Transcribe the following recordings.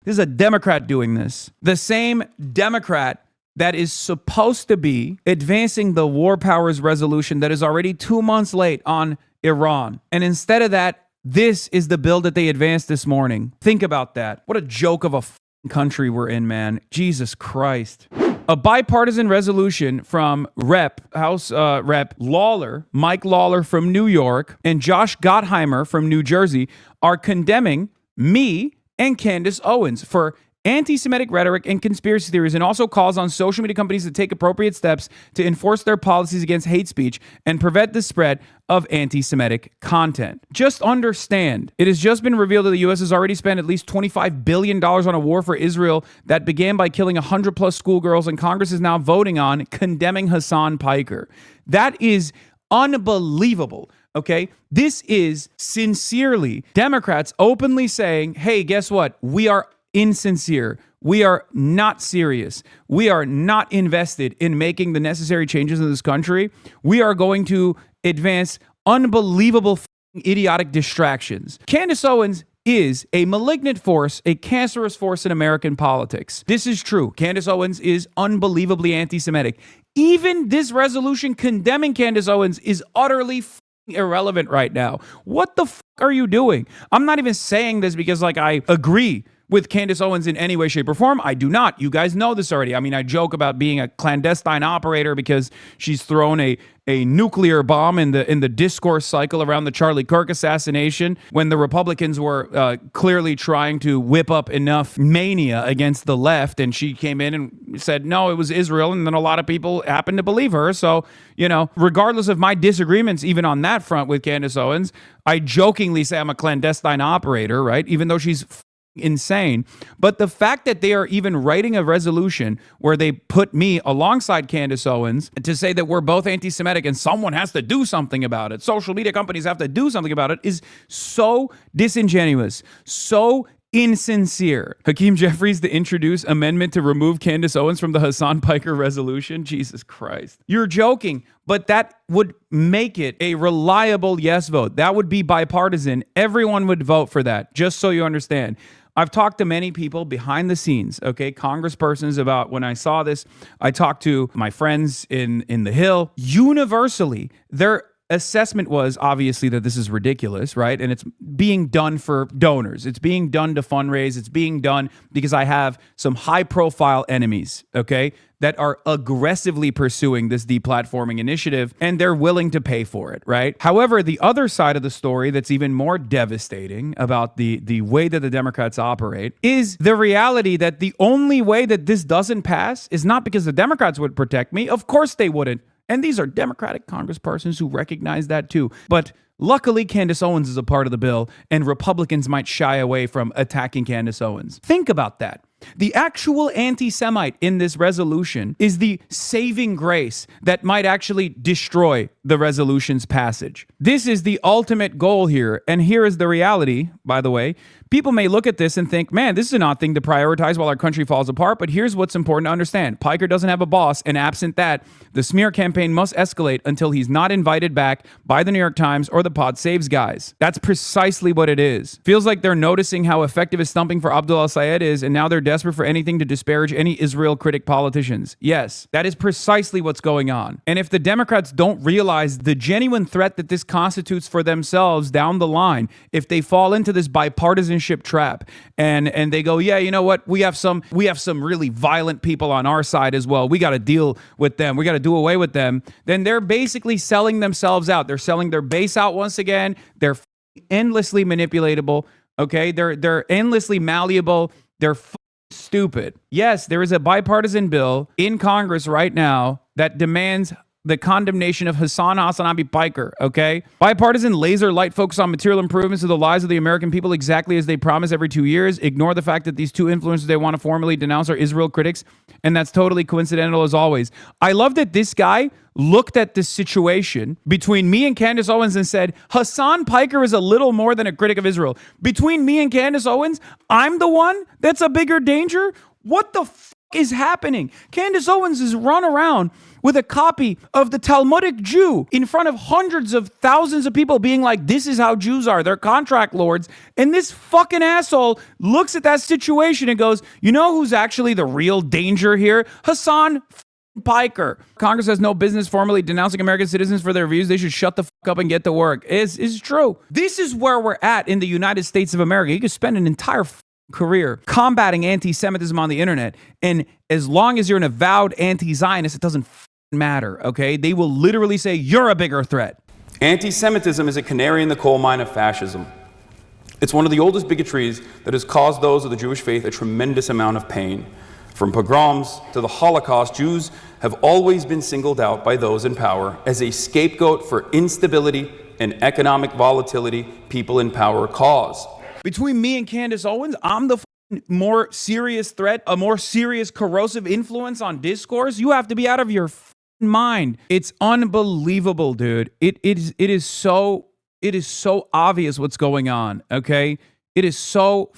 This is a Democrat doing this. The same Democrat that is supposed to be advancing the war powers resolution that is already 2 months late on Iran. And instead of that, this is the bill that they advanced this morning. Think about that. What a joke of a country we're in, man. Jesus Christ. A bipartisan resolution from House Rep Lawler, Mike Lawler from New York, and Josh Gottheimer from New Jersey are condemning me and Candace Owens for anti-Semitic rhetoric and conspiracy theories, and also calls on social media companies to take appropriate steps to enforce their policies against hate speech and prevent the spread of anti-Semitic content. Just understand, it has just been revealed that the U.S. has already spent at least $25 billion on a war for Israel that began by killing 100+ schoolgirls, and Congress is now voting on condemning Hasan Piker. That is unbelievable. Okay, this is sincerely Democrats openly saying, hey, guess what? We are insincere. We are not serious. We are not invested in making the necessary changes in this country. We are going to advance unbelievable idiotic distractions. Candace Owens is a malignant force, a cancerous force in American politics. This is true. Candace Owens is unbelievably anti-Semitic. Even this resolution condemning Candace Owens is utterly irrelevant right now. What the are you doing? I'm not even saying this because I agree with Candace Owens in any way, shape, or form. I do not. You guys know this already. I mean, I joke about being a clandestine operator because she's thrown a nuclear bomb in the discourse cycle around the Charlie Kirk assassination when the Republicans were clearly trying to whip up enough mania against the left, and she came in and said, no, it was Israel, and then a lot of people happened to believe her. So, regardless of my disagreements even on that front with Candace Owens, I jokingly say I'm a clandestine operator, right? Even though she's insane. But the fact that they are even writing a resolution where they put me alongside Candace Owens to say that we're both anti-Semitic and someone has to do something about it, social media companies have to do something about it, is so disingenuous, so insincere. Hakeem Jeffries to introduce amendment to remove Candace Owens from the Hasan Piker resolution. Jesus Christ. You're joking, but that would make it a reliable yes vote. That would be bipartisan. Everyone would vote for that, just so you understand. I've talked to many people behind the scenes, okay, congresspersons about when I saw this. I talked to my friends in the Hill. Universally, their assessment was obviously that this is ridiculous, right? And it's being done for donors. It's being done to fundraise. It's being done because I have some high-profile enemies, okay, that are aggressively pursuing this deplatforming initiative, and they're willing to pay for it, right? However, the other side of the story that's even more devastating about the way that the Democrats operate is the reality that the only way that this doesn't pass is not because the Democrats would protect me. Of course they wouldn't. And these are Democratic congresspersons who recognize that too. But luckily, Candace Owens is a part of the bill, and Republicans might shy away from attacking Candace Owens. Think about that. The actual anti-Semite in this resolution is the saving grace that might actually destroy the resolution's passage. This is the ultimate goal here. And here is the reality, by the way. People may look at this and think, man, this is an odd thing to prioritize while our country falls apart. But here's what's important to understand. Piker doesn't have a boss, and absent that, the smear campaign must escalate until he's not invited back by the New York Times or the Pod Saves guys. That's precisely what it is. Feels like they're noticing how effective his stumping for Abdul al-Sayed is, and now they're desperate for anything to disparage any Israel critic politicians. Yes, that is precisely what's going on. And if the Democrats don't realize the genuine threat that this constitutes for themselves down the line, if they fall into this bipartisanship trap and they go, yeah, you know what? We have some really violent people on our side as well. We got to deal with them. We got to do away with them. Then they're basically selling themselves out. They're selling their base out once again. They're endlessly manipulatable. Okay, they're endlessly malleable. They're stupid. Yes, there is a bipartisan bill in Congress right now that demands the condemnation of Hasan Abi Piker, okay? Bipartisan laser light focus on material improvements to the lives of the American people exactly as they promise every 2 years. Ignore the fact that these two influencers they want to formally denounce are Israel critics, and that's totally coincidental as always. I love that this guy looked at this situation between me and Candace Owens and said, Hasan Piker is a little more than a critic of Israel. Between me and Candace Owens, I'm the one that's a bigger danger? What the is happening? Candace Owens is run around with a copy of the Talmudic Jew in front of hundreds of thousands of people being like, this is how Jews are. They're contract lords. And this fucking asshole looks at that situation and goes, you know who's actually the real danger here? Hasan Piker. Congress has no business formally denouncing American citizens for their views. They should shut the fuck up and get to work. It's true. This is where we're at in the United States of America. You could spend an entire career combating anti-Semitism on the internet, and as long as you're an avowed anti-Zionist, it doesn't matter, okay? They will literally say, you're a bigger threat. Anti-Semitism is a canary in the coal mine of fascism. It's one of the oldest bigotries that has caused those of the Jewish faith a tremendous amount of pain. From pogroms to the Holocaust, Jews have always been singled out by those in power as a scapegoat for instability and economic volatility people in power cause. Between me and Candace Owens, I'm the more serious threat, a more serious corrosive influence on discourse. You have to be out of your mind. It's unbelievable, dude. It is so obvious what's going on, okay? It is so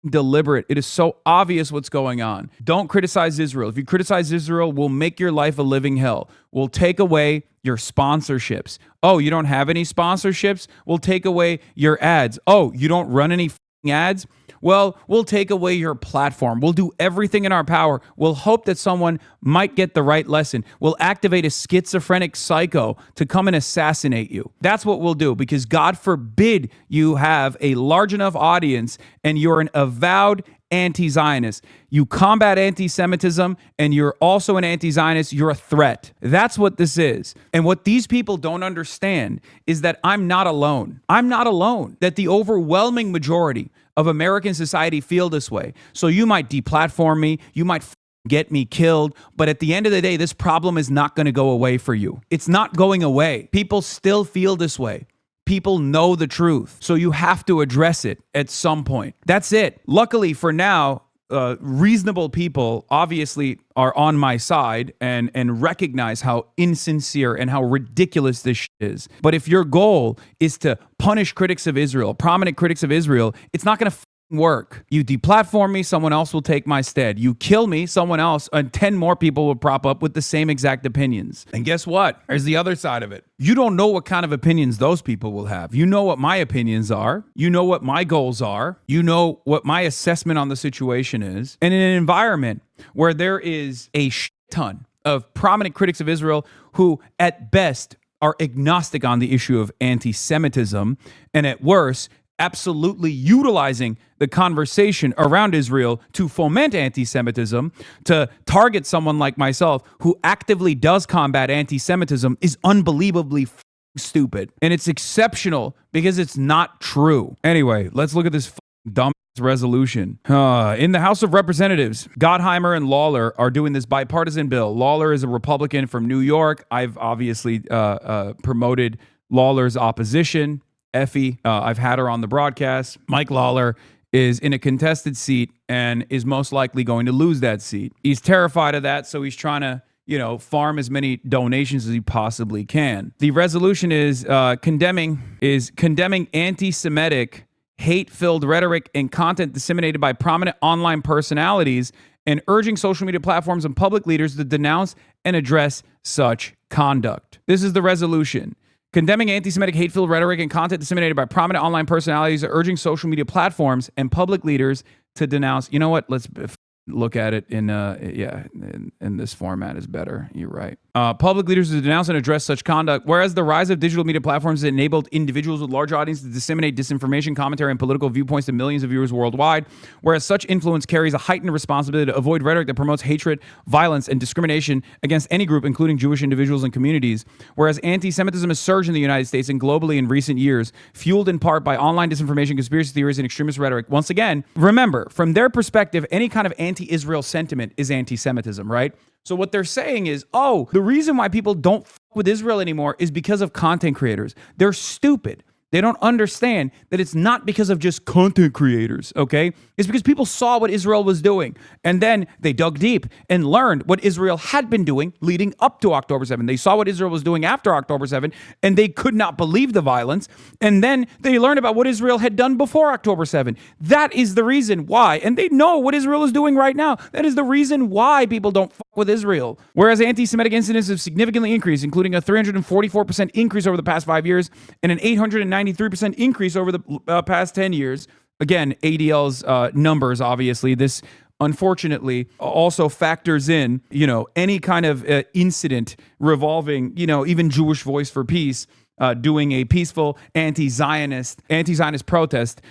deliberate. It is so obvious what's going on. Don't criticize Israel. If you criticize Israel, we'll make your life a living hell. We'll take away your sponsorships. Oh, you don't have any sponsorships? We'll take away your ads. Oh, you don't run any ads? Well, we'll take away your platform. We'll do everything in our power. We'll hope that someone might get the right lesson. We'll activate a schizophrenic psycho to come and assassinate you. That's what we'll do, because God forbid you have a large enough audience and you're an avowed anti-Zionist. You combat anti-Semitism and you're also an anti-Zionist. You're a threat. That's what this is. And what these people don't understand is that I'm not alone. I'm not alone. That the overwhelming majority of American society feel this way. So you might deplatform me, you might get me killed, but at the end of the day, this problem is not going to go away for you. It's not going away. People still feel this way. People know the truth. So you have to address it at some point. That's it. Luckily for now, reasonable people obviously are on my side and recognize how insincere and how ridiculous this shit is. But if your goal is to punish critics of Israel, prominent critics of Israel, it's not going to work. You deplatform me, someone else will take my stead. You kill me, someone else, and 10 more people will prop up with the same exact opinions. And guess what? There's the other side of it. You don't know what kind of opinions those people will have. You know what my opinions are. You know what my goals are. You know what my assessment on the situation is. And in an environment where there is a ton of prominent critics of Israel who, at best, are agnostic on the issue of anti-Semitism, and at worst, absolutely utilizing the conversation around Israel to foment anti-Semitism, to target someone like myself who actively does combat anti-Semitism, is unbelievably stupid. And it's exceptional because it's not true. Anyway, let's look at this dumb resolution. In the House of Representatives, Gottheimer and Lawler are doing this bipartisan bill. Lawler is a Republican from New York. I've obviously promoted Lawler's opposition. Effie, I've had her on the broadcast. Mike Lawler is in a contested seat and is most likely going to lose that seat. He's terrified of that, so he's trying to, farm as many donations as he possibly can. The resolution is condemning anti-Semitic, hate-filled rhetoric and content disseminated by prominent online personalities, and urging social media platforms and public leaders to denounce and address such conduct. This is the resolution. Condemning anti-Semitic hate-filled rhetoric and content disseminated by prominent online personalities, urging social media platforms and public leaders to denounce. You know what? Let's look at it in this format is better. You're right. Public leaders to denounce and address such conduct. Whereas the rise of digital media platforms has enabled individuals with large audiences to disseminate disinformation, commentary, and political viewpoints to millions of viewers worldwide. Whereas such influence carries a heightened responsibility to avoid rhetoric that promotes hatred, violence, and discrimination against any group, including Jewish individuals and communities. Whereas anti-Semitism has surged in the United States and globally in recent years, fueled in part by online disinformation, conspiracy theories, and extremist rhetoric. Once again, remember, from their perspective, any kind of anti-Israel sentiment is anti-Semitism, right? So what they're saying is, the reason why people don't fuck with Israel anymore is because of content creators. They're stupid. They don't understand that it's not because of just content creators, okay? It's because people saw what Israel was doing. And then they dug deep and learned what Israel had been doing leading up to October 7th. They saw what Israel was doing after October 7th, and they could not believe the violence. And then they learned about what Israel had done before October 7th. That is the reason why. And they know what Israel is doing right now. That is the reason why people don't fuck with Israel. Whereas anti-Semitic incidents have significantly increased, including a 344% increase over the past 5 years and an 893% increase over the past 10 years. Again, ADL's numbers, obviously. This, unfortunately, also factors in, any kind of incident revolving, even Jewish Voice for Peace doing a peaceful anti-Zionist protest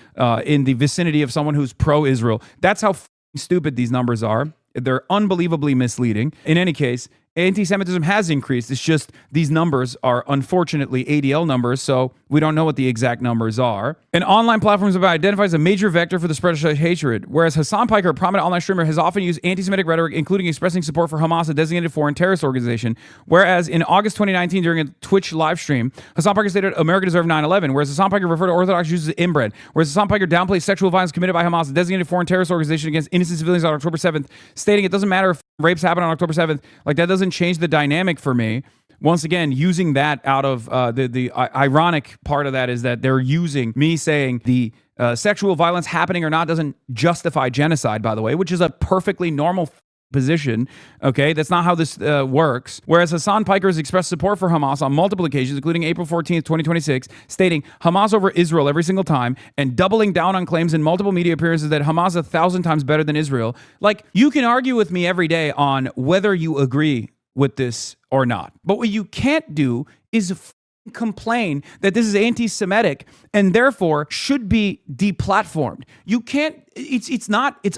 in the vicinity of someone who's pro-Israel. That's how stupid these numbers are. They're unbelievably misleading. In any case, anti-Semitism has increased. It's just these numbers are unfortunately ADL numbers, so we don't know what the exact numbers are. And online platforms have identified as a major vector for the spread of such hatred, whereas Hasan Piker, a prominent online streamer, has often used anti-Semitic rhetoric, including expressing support for Hamas, a designated foreign terrorist organization. Whereas in August 2019, during a Twitch live stream, Hasan Piker stated America deserved 9/11, whereas Hasan Piker referred to Orthodox Jews as inbred, whereas Hasan Piker downplayed sexual violence committed by Hamas, a designated foreign terrorist organization against innocent civilians on October 7th, stating it doesn't matter if rapes happen on October 7th, like that doesn't change the dynamic for me. Once again, using that out of the ironic part of that is that they're using me saying the sexual violence happening or not doesn't justify genocide, by the way, which is a perfectly normal position. Okay, that's not how this works. Whereas Hasan Piker has expressed support for Hamas on multiple occasions, including April 14th, 2026, stating Hamas over Israel every single time and doubling down on claims in multiple media appearances that Hamas is 1,000 times better than Israel. Like, you can argue with me every day on whether you agree with this or not. But what you can't do is complain that this is anti-Semitic and therefore should be deplatformed. You can't, it's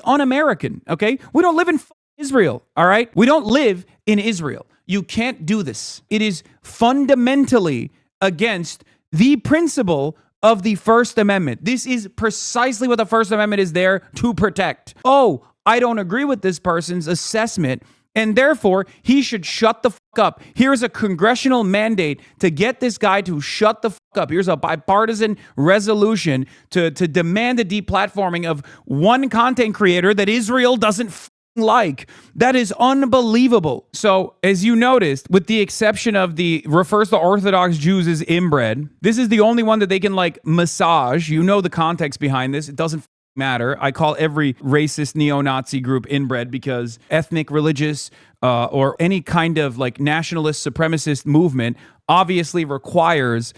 un-American, okay? We don't live in Israel, all right? We don't live in Israel. You can't do this. It is fundamentally against the principle of the First Amendment. This is precisely what the First Amendment is there to protect. Oh, I don't agree with this person's assessment, and therefore he should shut the fuck up. Here's a congressional mandate to get this guy to shut the fuck up. Here's a bipartisan resolution to demand the deplatforming of one content creator that Israel doesn't like. That is unbelievable. So, as you noticed, with the exception of the refers to Orthodox Jews as inbred, this is the only one that they can massage. You know the context behind this. It doesn't matter. I call every racist neo-Nazi group inbred because ethnic, religious, or any kind of nationalist supremacist movement obviously requires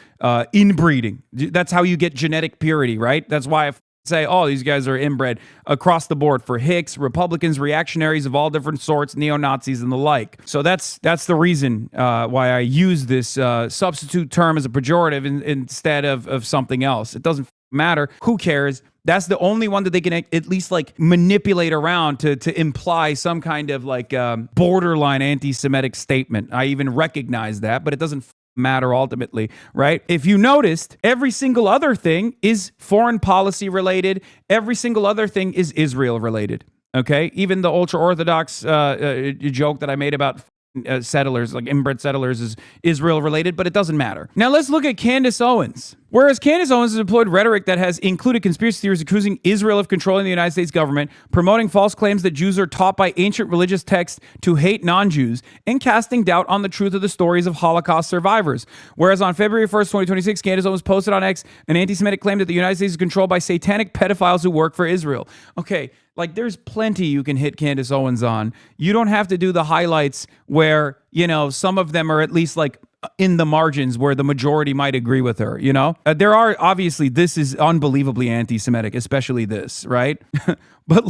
inbreeding. That's how you get genetic purity, right? That's why I say, oh, these guys are inbred across the board for Hicks, Republicans, reactionaries of all different sorts, neo-Nazis, and the like. So that's the reason why I use this substitute term as a pejorative instead of something else. It doesn't matter. Who cares? That's the only one that they can at least manipulate around to imply some kind of borderline anti-Semitic statement. I even recognize that, but it doesn't matter ultimately, right? If you noticed, every single other thing is foreign policy related. Every single other thing is Israel related. Okay, even the ultra-Orthodox joke that I made about settlers, inbred settlers, is Israel related, but it doesn't matter. Now let's look at Candace Owens. Whereas Candace Owens has employed rhetoric that has included conspiracy theories accusing Israel of controlling the United States government, promoting false claims that Jews are taught by ancient religious texts to hate non-Jews, and casting doubt on the truth of the stories of Holocaust survivors. Whereas on February 1st, 2026, Candace Owens posted on X an anti-Semitic claim that the United States is controlled by satanic pedophiles who work for Israel. Okay, there's plenty you can hit Candace Owens on. You don't have to do the highlights where, some of them are at least in the margins where the majority might agree with her, there are obviously, this is unbelievably anti-Semitic, especially this, right? But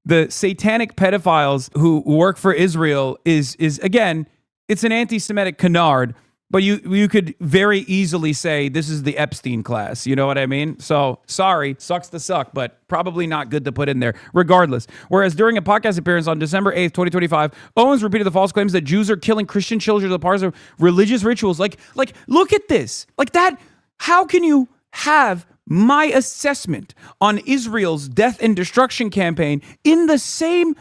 the satanic pedophiles who work for Israel is again, it's an anti-Semitic canard, but you could very easily say this is the Epstein class. You know what I mean? So sorry, sucks to suck, but probably not good to put in there regardless. Whereas during a podcast appearance on December 8th, 2025, Owens repeated the false claims that Jews are killing Christian children as part of religious rituals. Look at this. That, how can you have my assessment on Israel's death and destruction campaign in the same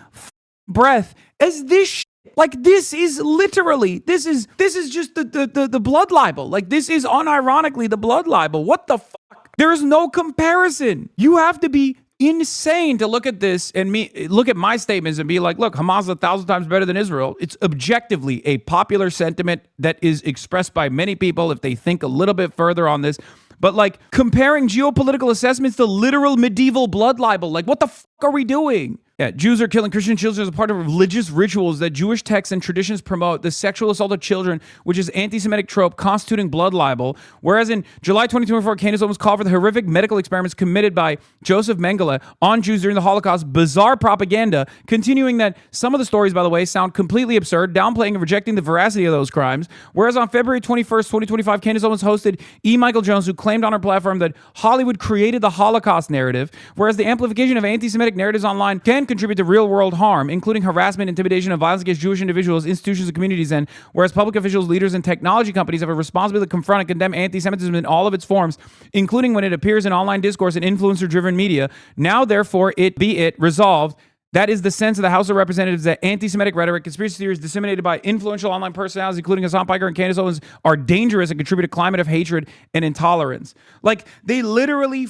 breath as this Like, this is literally, this is just the blood libel. Like, this is unironically the blood libel. What the fuck? There is no comparison. You have to be insane to look at this and look at my statements and be like, look, Hamas is 1,000 times better than Israel. It's objectively a popular sentiment that is expressed by many people if they think a little bit further on this. But like, comparing geopolitical assessments to literal medieval blood libel, like, what the fuck are we doing? Yeah, Jews are killing Christian children as a part of religious rituals that Jewish texts and traditions promote. The sexual assault of children, which is anti-Semitic trope constituting blood libel. Whereas in July 2024, Candace Owens called for the horrific medical experiments committed by Joseph Mengele on Jews during the Holocaust. Bizarre propaganda, continuing that some of the stories, by the way, sound completely absurd, downplaying and rejecting the veracity of those crimes. Whereas on February 21st, 2025, Candace Owens hosted E. Michael Jones, who claimed on her platform that Hollywood created the Holocaust narrative. Whereas the amplification of anti-Semitic narratives online can contribute to real-world harm, including harassment, intimidation, and violence against Jewish individuals, institutions, and communities. And whereas public officials, leaders, and technology companies have a responsibility to confront and condemn anti-Semitism in all of its forms, including when it appears in online discourse and influencer-driven media, now, therefore, it resolved. That is the sense of the House of Representatives that anti-Semitic rhetoric, conspiracy theories disseminated by influential online personalities, including Hasan Piker and Candace Owens, are dangerous and contribute to a climate of hatred and intolerance. Like, they literally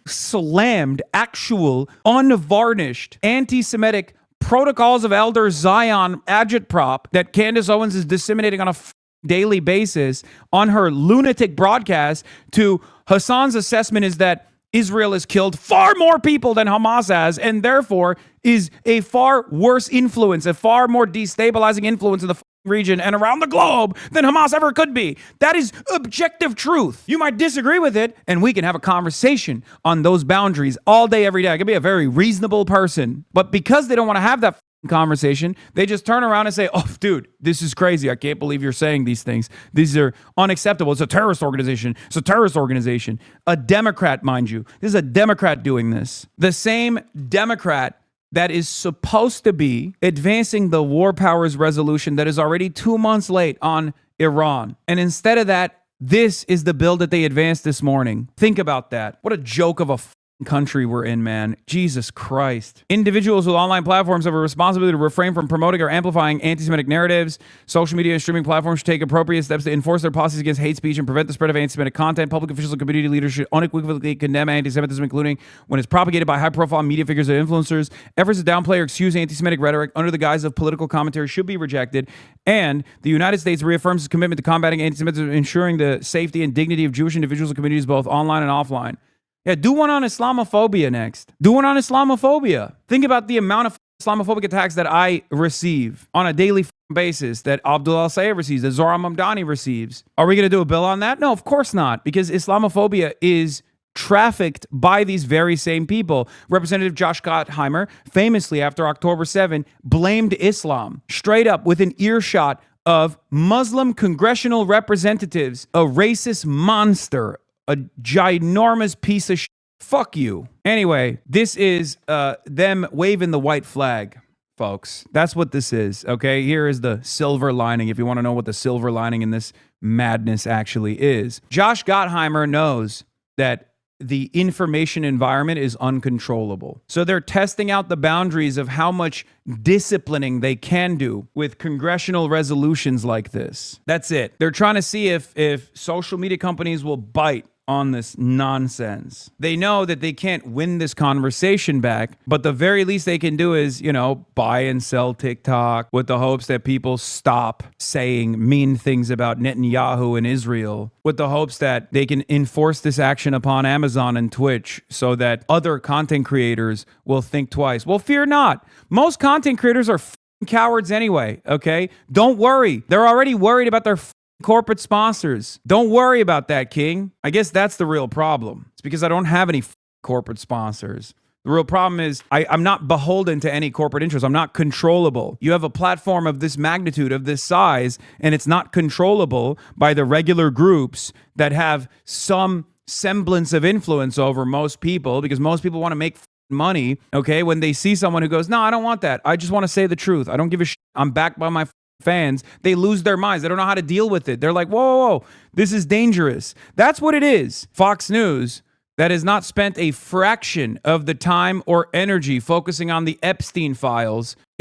slammed actual, unvarnished, anti-Semitic protocols of Elder Zion agitprop that Candace Owens is disseminating on a daily basis on her lunatic broadcast to Hasan's assessment is that Israel has killed far more people than Hamas has, and therefore is a far worse influence, a far more destabilizing influence in the region and around the globe than Hamas ever could be. That is objective truth. You might disagree with it, and we can have a conversation on those boundaries all day, every day. I can be a very reasonable person, but because they don't want to have that conversation, they just turn around and say, oh, dude, this is crazy. I can't believe you're saying these things. These are unacceptable. It's a terrorist organization. It's a terrorist organization. A Democrat, mind you. This is a Democrat doing this. The same Democrat that is supposed to be advancing the war powers resolution that is already 2 months late on Iran. And instead of that, this is the bill that they advanced this morning. Think about that. What a joke of a country we're in, man. Jesus Christ. Individuals with online platforms have a responsibility to refrain from promoting or amplifying anti-Semitic narratives. Social media and streaming platforms should take appropriate steps to enforce their policies against hate speech and prevent the spread of anti-Semitic content. Public officials and community leaders should unequivocally condemn anti-Semitism, including when it's propagated by high-profile media figures and influencers. Efforts to downplay or excuse anti-Semitic rhetoric under the guise of political commentary should be rejected. And the United States reaffirms its commitment to combating anti-Semitism, ensuring the safety and dignity of Jewish individuals and communities both online and offline. Yeah, do one on Islamophobia next. Do one on Islamophobia. Think about the amount of Islamophobic attacks that I receive on a daily basis, that Abdul Al-Sayed receives, that Zohran Mamdani receives. Are we going to do a bill on that? No, of course not, because Islamophobia is trafficked by these very same people. Representative Josh Gottheimer, famously after October 7, blamed Islam straight up with an earshot of Muslim congressional representatives, a racist monster, a ginormous piece of shit. Fuck you. Anyway, this is them waving the white flag, folks. That's what this is, okay? Here is the silver lining, if you want to know what the silver lining in this madness actually is. Josh Gottheimer knows that the information environment is uncontrollable. So they're testing out the boundaries of how much disciplining they can do with congressional resolutions like this. That's it. They're trying to see if social media companies will bite on this nonsense. They know that they can't win this conversation back, but the very least they can do is, buy and sell TikTok with the hopes that people stop saying mean things about Netanyahu and Israel, with the hopes that they can enforce this action upon Amazon and Twitch so that other content creators will think twice. Well, fear not. Most content creators are cowards anyway, okay? Don't worry. They're already worried about their corporate sponsors. Don't worry about that, King. I guess that's the real problem. It's because I don't have any corporate sponsors. The real problem is I'm not beholden to any corporate interest. I'm not controllable. You have a platform of this magnitude, of this size, and it's not controllable by the regular groups that have some semblance of influence over most people, because most people want to make money, okay? When they see someone who goes, no, I don't want that. I just want to say the truth. I don't give a shit. I'm backed by my fans. They lose their minds. They don't know how to deal with it. They're like, whoa, this is dangerous. That's what it is. Fox News, that has not spent a fraction of the time or energy focusing on the Epstein files,